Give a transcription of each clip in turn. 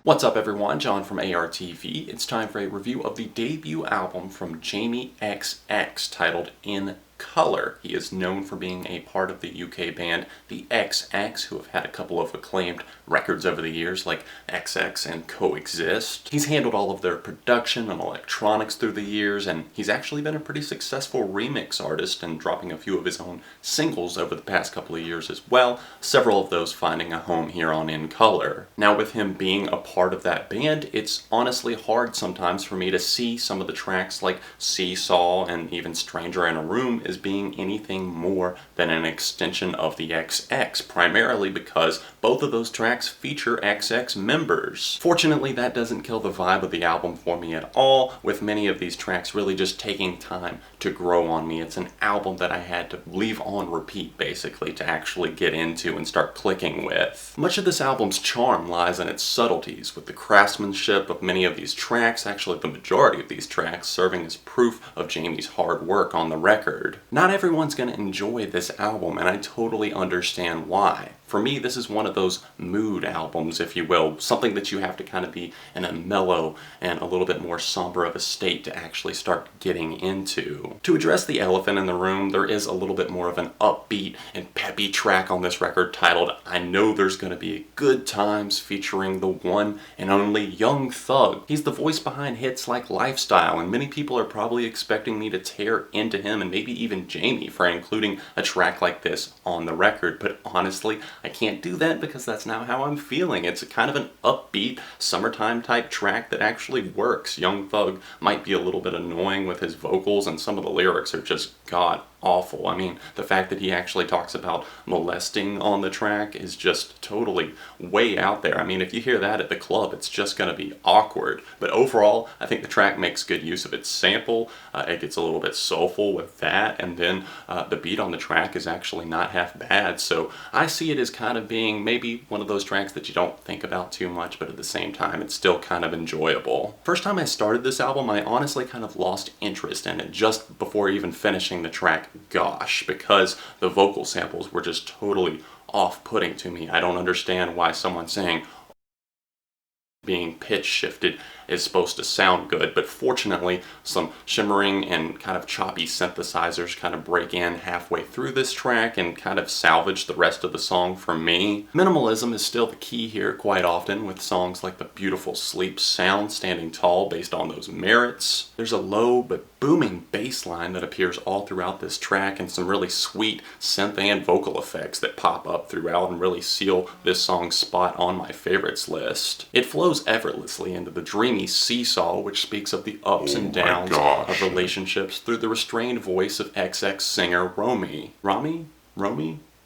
What's up everyone, John from ARTV. It's time for a review of the debut album from Jamie XX titled In Color. He is known for being a part of the UK band The XX, who have had a couple of acclaimed records over the years like XX and Coexist. He's handled all of their production and electronics through the years, and he's actually been a pretty successful remix artist and dropping a few of his own singles over the past couple of years as well, several of those finding a home here on In Color. Now with him being a part of that band, it's honestly hard sometimes for me to see some of the tracks like Seesaw and even Stranger in a Room as being anything more than an extension of the XX, primarily because both of those tracks feature XX members. Fortunately, that doesn't kill the vibe of the album for me at all, with many of these tracks really just taking time to grow on me. It's an album that I had to leave on repeat, basically, to actually get into and start clicking with. Much of this album's charm lies in its subtleties, with the craftsmanship of many of these tracks, actually the majority of these tracks, serving as proof of Jamie's hard work on the record. Not everyone's going to enjoy this album, and I totally understand why. For me, this is one of those mood albums, if you will, something that you have to kind of be in a mellow and a little bit more somber of a state to actually start getting into. To address the elephant in the room, there is a little bit more of an upbeat and peppy track on this record titled I Know There's Gonna Be Good Times, featuring the one and only Young Thug. He's the voice behind hits like Lifestyle, and many people are probably expecting me to tear into him and maybe even Jamie for including a track like this on the record, but honestly, I can't do that because that's not how I'm feeling. It's kind of an upbeat, summertime type track that actually works. Young Thug might be a little bit annoying with his vocals, and some of the lyrics are just god awful. I mean, the fact that he actually talks about molesting on the track is just totally way out there. I mean, if you hear that at the club, it's just going to be awkward. But overall, I think the track makes good use of its sample. It gets a little bit soulful with that, and then the beat on the track is actually not half bad. So I see it as kind of being maybe one of those tracks that you don't think about too much, but at the same time, it's still kind of enjoyable. First time I started this album, I honestly kind of lost interest in it just before even finishing the track Gosh, because the vocal samples were just totally off-putting to me. I don't understand why someone saying being pitch shifted is supposed to sound good, but fortunately some shimmering and kind of choppy synthesizers kind of break in halfway through this track and kind of salvage the rest of the song for me. Minimalism is still the key here quite often, with songs like The Beautiful Sleep sound standing tall based on those merits. There's a low but booming bass line that appears all throughout this track, and some really sweet synth and vocal effects that pop up throughout and really seal this song's spot on my favorites list. It flows effortlessly into the dreamy Seesaw, which speaks of the ups and downs of relationships through the restrained voice of XX singer Romy. Romy?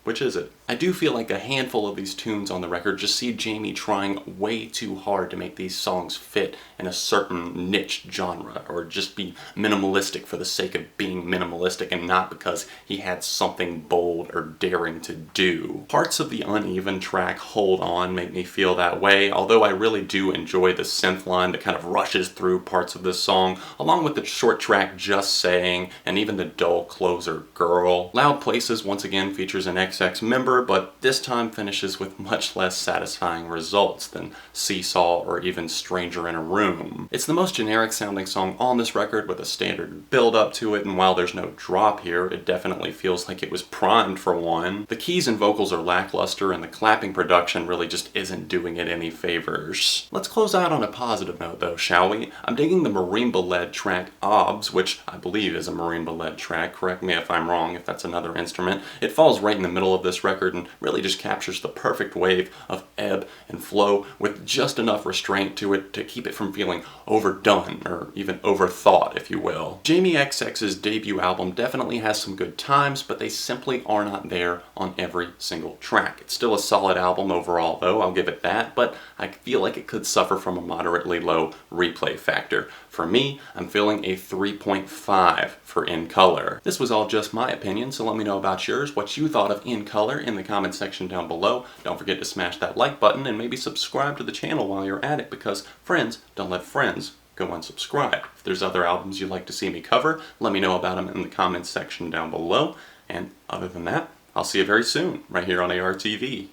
Which is it? I do feel like a handful of these tunes on the record just see Jamie trying way too hard to make these songs fit in a certain niche genre, or just be minimalistic for the sake of being minimalistic and not because he had something bold or daring to do. Parts of the uneven track Hold On make me feel that way, although I really do enjoy the synth line that kind of rushes through parts of this song, along with the short track Just Saying, and even the dull closer Girl. Loud Places once again features an XX member, but this time finishes with much less satisfying results than Seesaw or even Stranger in a Room. It's the most generic sounding song on this record with a standard build up to it, and while there's no drop here, it definitely feels like it was primed for one. The keys and vocals are lackluster, and the clapping production really just isn't doing it any favors. Let's close out on a positive note though, shall we? I'm digging the marimba-led track Obvs, which I believe is a marimba-led track. Correct me if I'm wrong, if that's another instrument. It falls right in the middle of this record and really just captures the perfect wave of ebb and flow with just enough restraint to it to keep it from feeling overdone or even overthought, if you will. Jamie XX's debut album definitely has some good times, but they simply are not there on every single track. It's still a solid album overall though, I'll give it that, but I feel like it could suffer from a moderately low replay factor. For me, I'm feeling a 3.5 for In Color. This was all just my opinion, so let me know about yours, what you thought of In Color in the comment section down below. Don't forget to smash that like button and maybe subscribe to the channel while you're at it, because friends don't let friends go unsubscribed. If there's other albums you'd like to see me cover, let me know about them in the comments section down below. And other than that, I'll see you very soon, right here on ARTV.